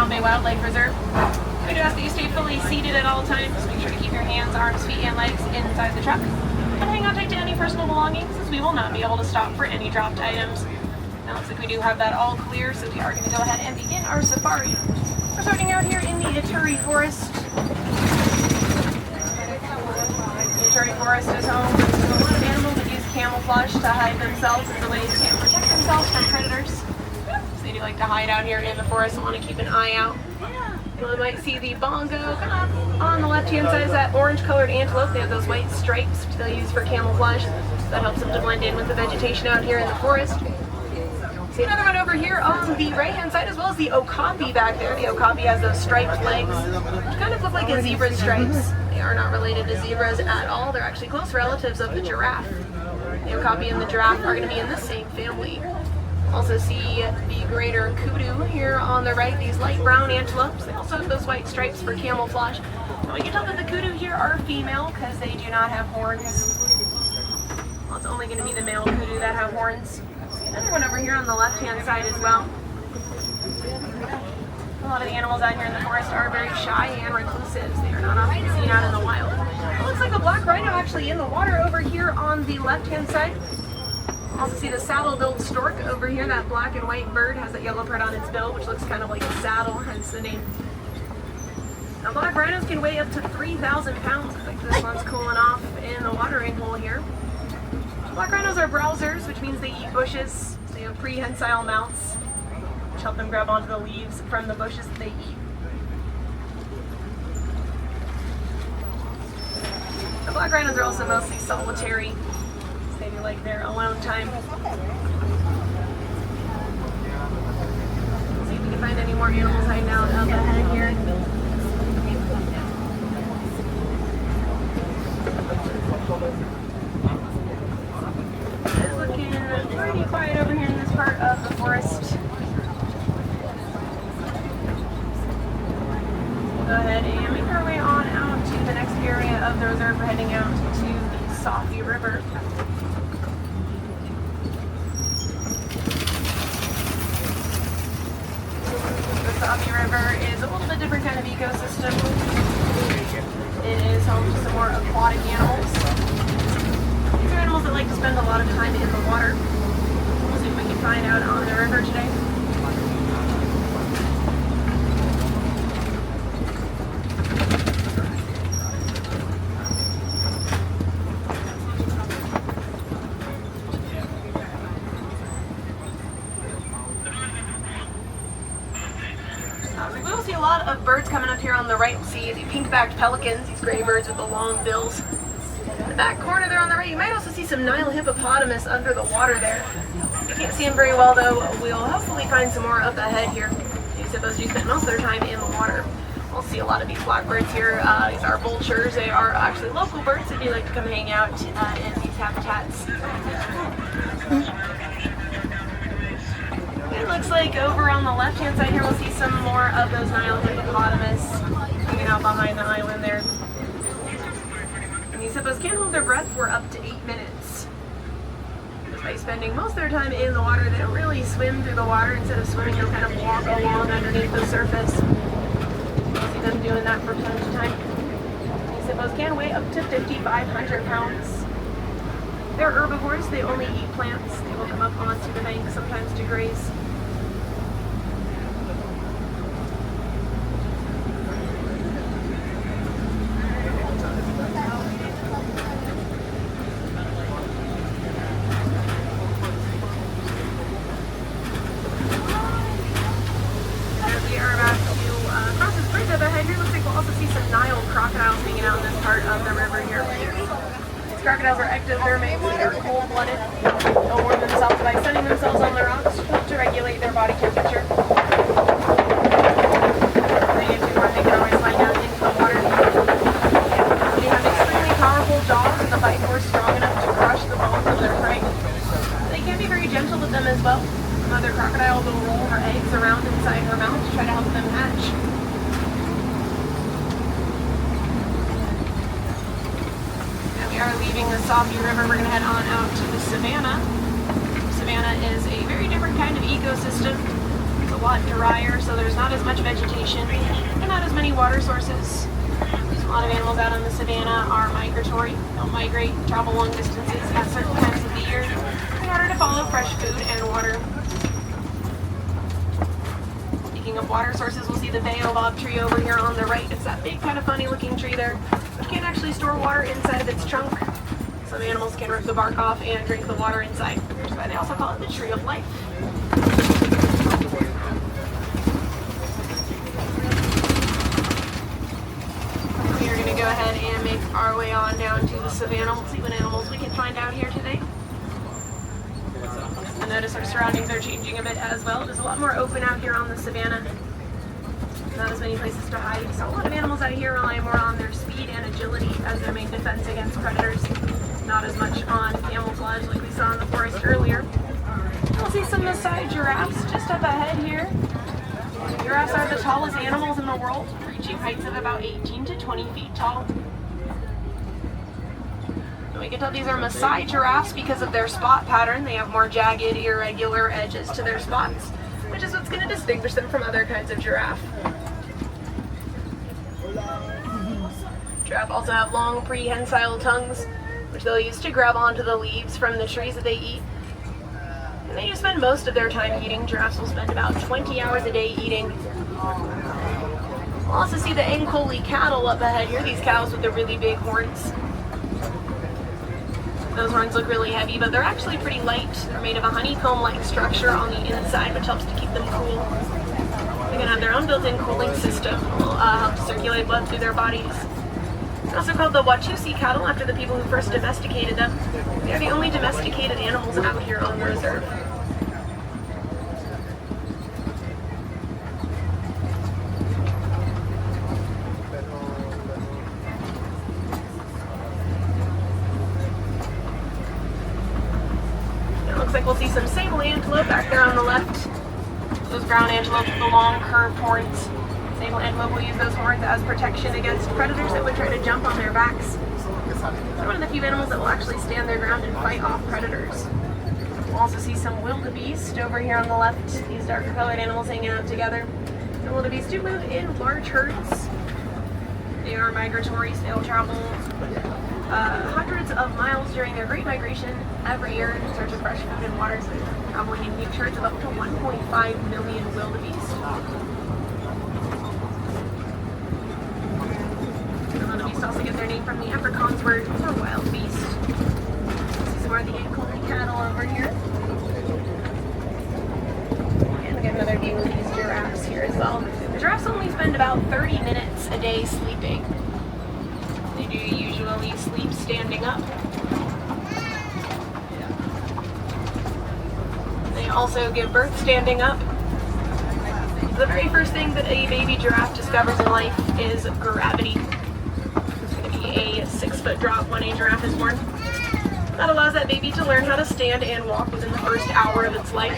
Bay Wildlife Reserve. We do ask that you stay fully seated at all times. Make sure to keep your hands, arms, feet, and legs inside the truck. And hang on tight to any personal belongings, as we will not be able to stop for any dropped items. Now, looks like we do have that all clear, so we are going to go ahead and begin our safari. We're starting out here in the Ituri Forest. The Ituri Forest is home to a lot of animals that use camouflage to hide themselves as a way to protect themselves from predators. So they do like to hide out here in the forest and want to keep an eye out. You might see the bongo on the left-hand side is that orange-colored antelope. They have those white stripes which they'll use for camouflage. That helps them to blend in with the vegetation out here in the forest. See another one over here on the right-hand side, as well as the okapi back there. The okapi has those striped legs, which kind of look like a zebra's stripes. They are not related to zebras at all. They're actually close relatives of the giraffe. The okapi and the giraffe are going to be in the same family. Also see the greater kudu here on the right, these light brown antelopes. They also have those white stripes for camouflage. Now you can tell that the kudu here are female because they do not have horns. Well, it's only going to be the male kudu that have horns. See another one over here on the left-hand side as well. A lot of the animals out here in the forest are very shy and reclusive. They are not often seen out in the wild. It looks like a black rhino actually in the water over here on the left-hand side. Also see the saddle-billed stork over here. That black and white bird has that yellow part on its bill, which looks kind of like a saddle, hence the name. Now, black rhinos can weigh up to 3,000 pounds. Looks like this one's cooling off in the watering hole here. Black rhinos are browsers, which means they eat bushes. They have prehensile mouths, which help them grab onto the leaves from the bushes that they eat. The black rhinos are also mostly solitary. They do like their alone time. See if we can find any more animals hiding out up ahead here. It's looking pretty quiet over here in this part of the forest. We'll go ahead and make our way on out to the next area of the reserve. We're heading out to the Safi River. The Safi River is a little bit different kind of ecosystem. It is home to some more aquatic animals. These are animals that like to spend a lot of time in the water. We'll see if we can find out on the river today. We will see a lot of birds coming up here on the right. We'll see the pink-backed pelicans, these gray birds with the long bills. In the back corner there on the right, you might also see some Nile hippopotamus under the water there. You can't see them very well though. We'll hopefully find some more up ahead here. These hippos do spend most of their time in the water. We'll see a lot of these blackbirds here. These are vultures. They are actually local birds that do like to come hang out in these habitats. It looks like over on the left-hand side here we'll see some more of those Nile hippopotamus hanging out behind the island there. And these hippos can hold their breath for up to 8 minutes. Just by spending most of their time in the water, they don't really swim through the water. Instead of swimming, they'll kind of walk along underneath the surface. You'll see them doing that from time to time. These hippos can weigh up to 5,500 pounds. They're herbivores. They only eat plants. They will come up onto the bank sometimes to graze. As we are about to cross this bridge up ahead here, looks like we'll also see some Nile crocodiles hanging out in this part of the river here. Crocodiles are ectothermic, they are cold-blooded. They'll warm themselves by sunning themselves on the rocks to regulate their body temperature. They get too hot, they can always slide down into the water. They have extremely powerful jaws with a bite force strong enough to crush the bones of their prey. They can be very gentle with them as well. The mother crocodile will roll her eggs around inside her mouth to try to help them hatch. We are leaving the Safi River. We're going to head on out to the savannah. Savannah is a very different kind of ecosystem. It's a lot drier, so there's not as much vegetation and not as many water sources. A lot of animals out on the savanna are migratory. They'll migrate, travel long distances at certain times of the year in order to follow fresh food and water. Speaking of water sources, we'll see the baobab tree over here on the right. It's that big, kind of funny looking tree there, which can actually store water inside of its trunk. Some animals can rip the bark off and drink the water inside, which is why they also call it the tree of life. We are going to go ahead and make our way on down to the savanna. We'll see what animals we can find out here today. And notice our surroundings are changing a bit as well. There's a lot more open out here on the savanna. Not as many places to hide. So a lot of animals out here rely more on their speed and agility as their main defense against predators. Not as much on camouflage like we saw in the forest earlier. We'll see some Maasai giraffes just up ahead here. Giraffes are the tallest animals in the world, reaching heights of about 18 to 20 feet tall. And we can tell these are Maasai giraffes because of their spot pattern. They have more jagged, irregular edges to their spots, which is what's going to distinguish them from other kinds of giraffe. Giraffe also have long prehensile tongues, which they'll use to grab onto the leaves from the trees that they eat. And they just spend most of their time eating. Giraffes will spend about 20 hours a day eating. We'll also see the Ankole cattle up ahead here, these cows with the really big horns. Those horns look really heavy, but they're actually pretty light. They're made of a honeycomb-like structure on the inside, which helps to keep them cool. They're going to have their own built-in cooling system, which will help to circulate blood through their bodies. They're also called the Watusi cattle after the people who first domesticated them. They are the only domesticated animals out here on the reserve. It looks like we'll see some sable antelope back there on the left. Those brown antelopes with the long curved horns. Sable antelope will use those horns as protection against predators that would try to jump on their backs. They're one of the few animals that will actually stand their ground and fight off predators. We'll also see some wildebeest over here on the left. These darker colored animals hanging out together. The wildebeest do move in large herds. They are migratory, so they'll travel hundreds of miles during their great migration every year in search of fresh food and water. So they're traveling in huge herds of up to 1.5 million wildebeest. Wildebeest also get their name from the Afrikaans word for wild beast. This is more of the Ankole cattle over here. And we get another view of these giraffes here as well. The giraffes only spend about 30 minutes a day sleeping. They do usually sleep standing up. They also give birth standing up. The very first thing that a baby giraffe discovers in life is gravity. It's going to be a 6-foot drop when a giraffe is born. That allows that baby to learn how to stand and walk within the first hour of its life.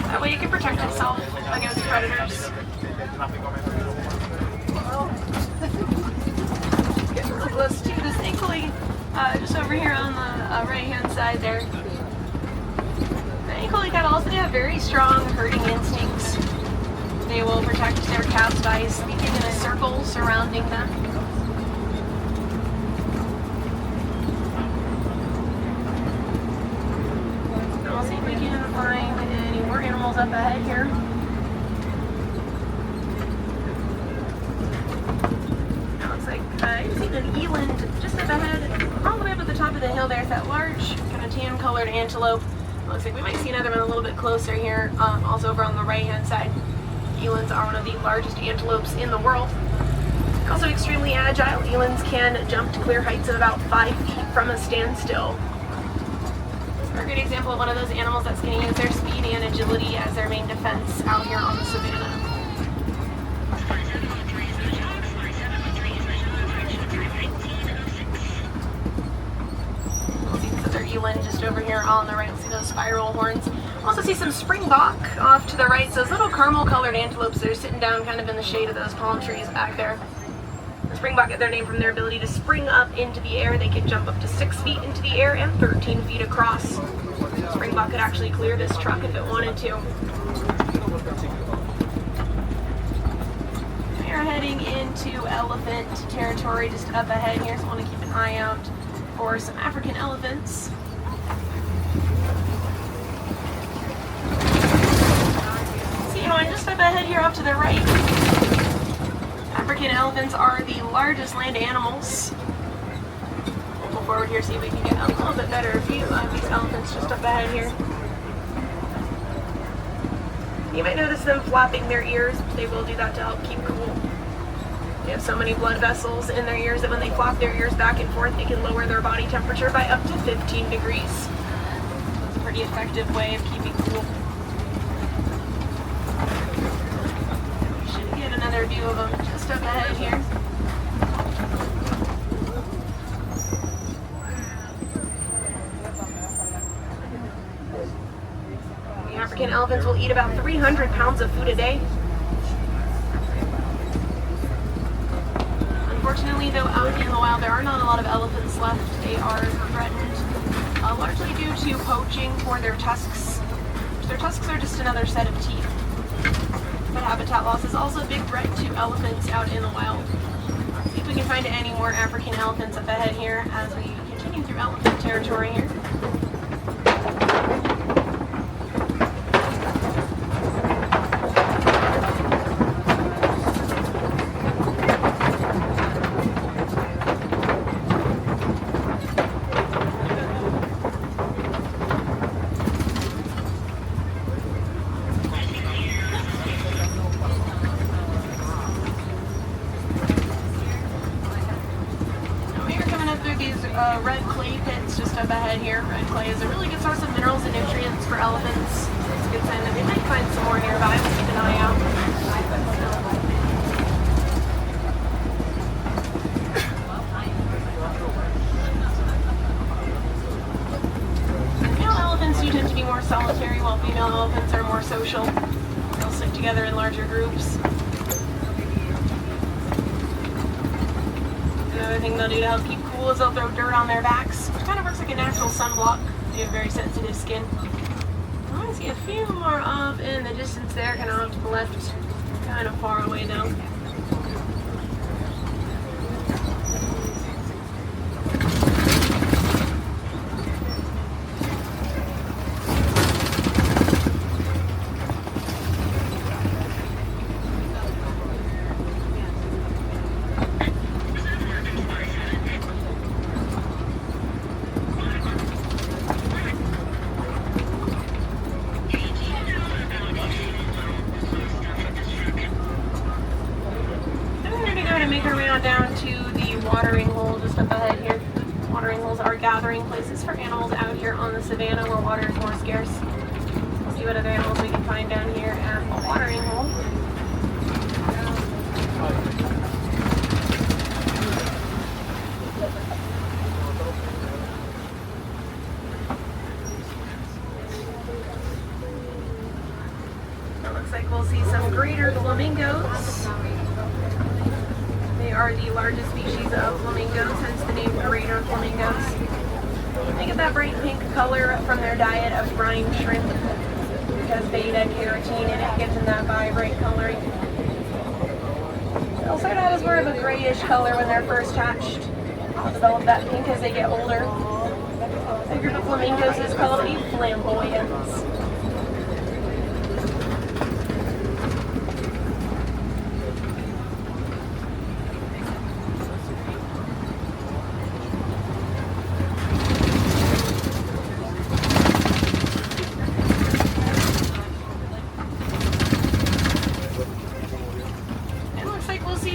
That way it can protect itself against predators. Get real close to this Ankole, just over here on the right-hand side there. The Ankole cattle also have very strong herding instincts. They will protect their calves by sleeping in a circle surrounding them. And we'll see if we can find any more animals up ahead here. It looks like you see an eland just up ahead, all the way up at the top of the hill. There's that large, kind of tan-colored antelope. It looks like we might see another one a little bit closer here, also over on the right-hand side. Elands are one of the largest antelopes in the world. They're also extremely agile. Elands can jump to clear heights of about 5 feet from a standstill. They're a great example of one of those animals that's going to use their speed and agility as their main defense out here on the savanna. We'll see this other eland just over here on the right. We'll see those spiral horns. Also see some springbok off to the right. So those little caramel-colored antelopes that are sitting down kind of in the shade of those palm trees back there. The springbok get their name from their ability to spring up into the air. They can jump up to 6 feet into the air and 13 feet across. The springbok could actually clear this truck if it wanted to. into elephant territory just up ahead here, so I want to keep an eye out for some African elephants. See one just up ahead here off to the right. African elephants are the largest land animals. We'll go forward here, see if we can get a little bit better view of these elephants just up ahead here. You might notice them flapping their ears. They will do that to help keep cool. They have so many blood vessels in their ears that when they flap their ears back and forth, they can lower their body temperature by up to 15 degrees. It's a pretty effective way of keeping cool. Should get another view of them just up ahead here. African elephants will eat about 300 pounds of food a day. Unfortunately, though, out in the wild, there are not a lot of elephants left. They are threatened, largely due to poaching for their tusks. Their tusks are just another set of teeth. But habitat loss is also a big threat to elephants out in the wild. See if we can find any more African elephants up ahead here as we continue through elephant territory here. Red clay pits just up ahead here. Red clay is a really good source of minerals and nutrients for elephants. It's a good sign that we might find some more nearby. We'll keep an eye out. Male elephants do tend to be more solitary, while female elephants are more social. They'll stick together in larger groups. Another thing they'll do to help keep cool is they'll throw dirt on their backs, which kind of works like a natural sunblock. They have very sensitive skin. I want to see a few more off in the distance there, kind of off to the left, kind of far away though. Make our way on down to the watering hole just up ahead here. Watering holes are gathering places for animals out here on the savannah where water is more scarce. We'll see what other animals we can find down here at the watering hole. It looks like we'll see some greater flamingos. They are the largest species of flamingos, hence the name greater flamingos. They get that bright pink color from their diet of brine shrimp because beta-carotene in it gives them that vibrant coloring. They'll start out as more of a grayish color when they're first hatched. They'll develop that pink as they get older. The group of flamingos is called a flamboyance.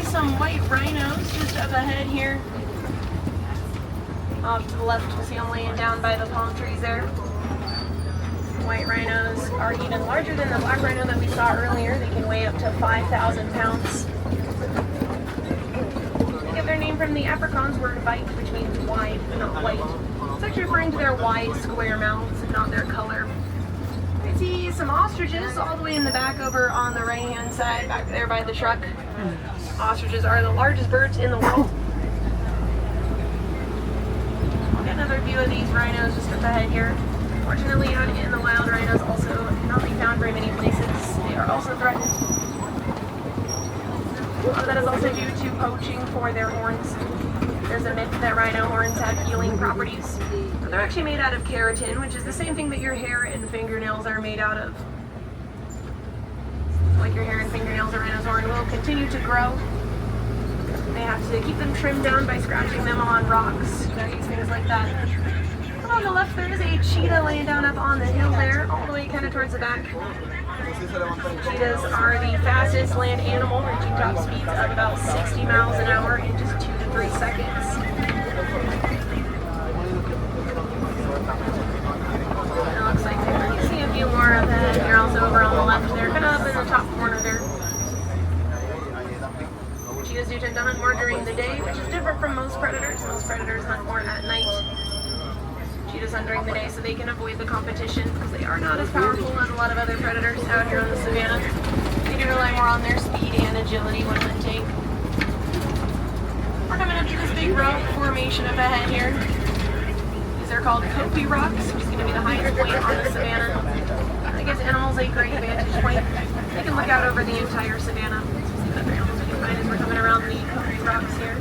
Some white rhinos just up ahead here. Off to the left, you'll see them laying down by the palm trees there. White rhinos are even larger than the black rhino that we saw earlier. They can weigh up to 5,000 pounds. They get their name from the Afrikaans word "white," which means wide, but not white. It's actually referring to their wide, square mouths and not their color. I see some ostriches all the way in the back over on the right-hand side, back there by the truck. Ostriches are the largest birds in the world. I'll get another view of these rhinos just up ahead here. Fortunately, out in the wild, rhinos also cannot be found very many places. They are also threatened. A lot of that is also due to poaching for their horns. There's a myth that rhino horns have healing properties. But they're actually made out of keratin, which is the same thing that your hair and fingernails are made out of. Like your hair and fingernails, a rhino's horn will continue to grow. They have to keep them trimmed down by scratching them on rocks, things like that. And on the left, there is a cheetah laying down up on the hill there, all the way kind of towards the back. Cheetahs are the fastest land animal, reaching top speeds of about 60 miles an hour in just 2 to 3 seconds. It looks like you see a few more of them. You're also over on the left there, kind of up in the top corner there. Cheetahs do tend to hunt more during the day, which is different from most predators. Most predators hunt more at night. Cheetahs hunt during the day so they can avoid the competition because they are not as powerful as a lot of other predators out here on the savannah. They do rely more on their speed and agility when hunting. We're coming up to this big rock formation up ahead here. These are called Kopi rocks, which is going to be the highest point on the savannah. That gives animals a great vantage point. They can look out over the entire savannah. See what other animals we can find as we're coming around the Kopi rocks here.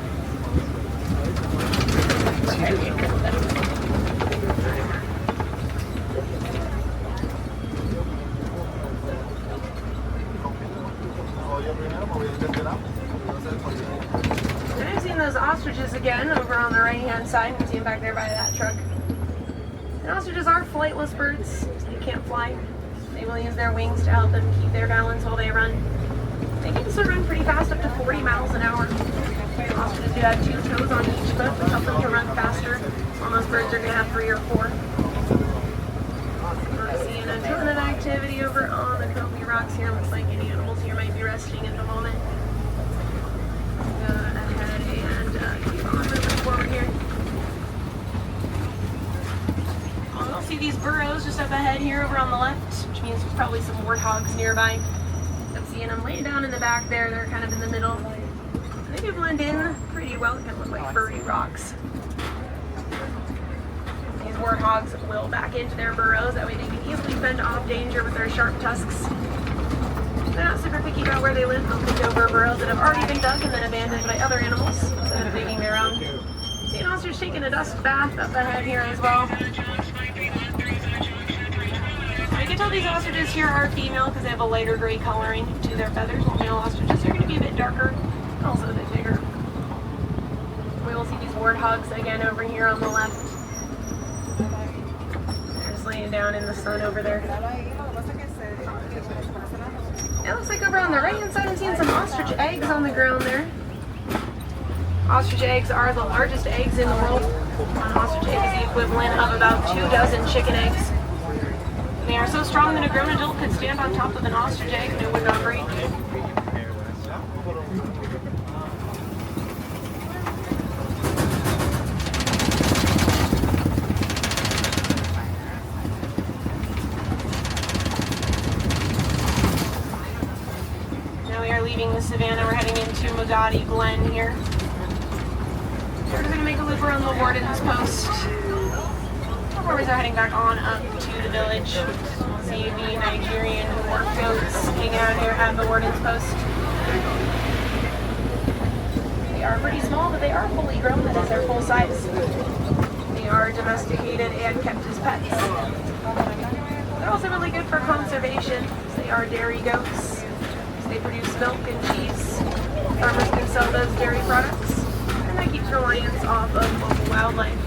And I've seen those ostriches again over on the right hand side. You can see them back there by that truck. And ostriches are flightless birds, so they can't fly. They will use their wings to help them keep their balance while they run. They can also run pretty fast, up to 40 miles an hour. Ostriches do have 2 toes on each foot, which help them to run faster. While most birds are going to have 3 or 4. We're seeing a ton of activity over on the Kopi rocks here. Looks like any animals here might be resting at the moment. Go ahead and keep on moving forward here. You'll see these burrows just up ahead here over on the left, which means there's probably some warthogs nearby. I'm seeing them laying down in the back there. They're kind of in the middle. They do blend in pretty well. They kind of look like furry rocks. These warthogs will back into their burrows. That way they can easily fend off danger with their sharp tusks. They're not super picky about where they live. They'll pick over burrows that have already been dug and then abandoned by other animals instead of digging their own. See an ostrich taking a dust bath up ahead here as well. I can tell these ostriches here are female because they have a lighter gray coloring to their feathers, while male ostriches are going to be a bit darker, also a bit bigger. We will see these warthogs again over here on the left. They're just laying down in the sun over there. It looks like over on the right hand side I'm seeing some ostrich eggs on the ground there. Ostrich eggs are the largest eggs in the world. One ostrich egg is the equivalent of about 2 dozen chicken eggs. They are so strong that a grown adult could stand on top of an ostrich egg and it would not break. Now we are leaving the savannah. We're heading into Magadi Glen here. We're going to make a loop around the warden's post. Farmers are heading back on up to the village. See the Nigerian work goats hanging out here at the warden's post. They are pretty small, but they are fully grown. That is their full size. They are domesticated and kept as pets. They're also really good for conservation. They are dairy goats. They produce milk and cheese. Farmers can sell those dairy products, and that keeps reliance off of local wildlife.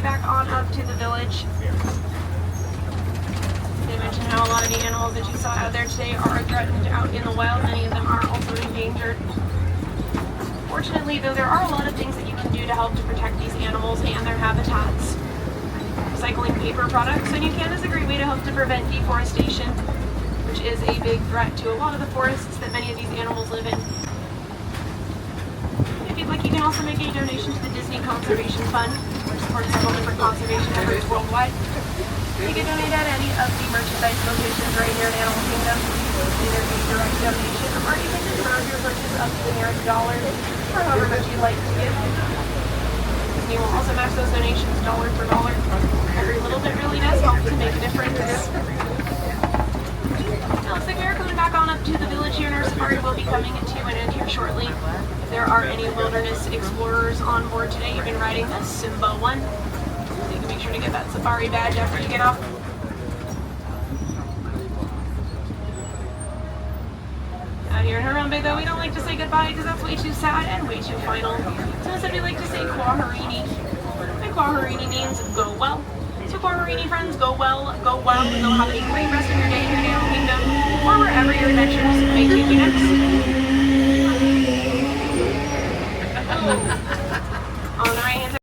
Back on up to the village. They mentioned how a lot of the animals that you saw out there today are threatened out in the wild. Many of them are also endangered. Fortunately, though, there are a lot of things that you can do to help to protect these animals and their habitats. Recycling paper products and you can is a great way to help to prevent deforestation, which is a big threat to a lot of the forests that many of these animals live in. If you'd like, you can also make a donation to the Disney Conservation Fund, which supports several different conservation efforts worldwide. You can donate at any of the merchandise locations right here in Animal Kingdom. Either a direct donation or you can just round your purchase up to the nearest dollar or however much you'd like to give. You will also match those donations dollar for dollar. Every little bit really does help to make a difference. It looks like we are coming back on up to the village here, and our safari will be coming to an end here shortly. If there are any wilderness explorers on board today, you've been riding the Simba 1. So you can make sure to get that safari badge after you get off. Out here in Harambe, though, we don't like to say goodbye because that's way too sad and way too final. So instead, we like to say Kwaherini. And Kwaherini means go well. So Kwaherini friends, go well, and go have a great rest of your day in your Animal Kingdom, or wherever your adventures may take you next.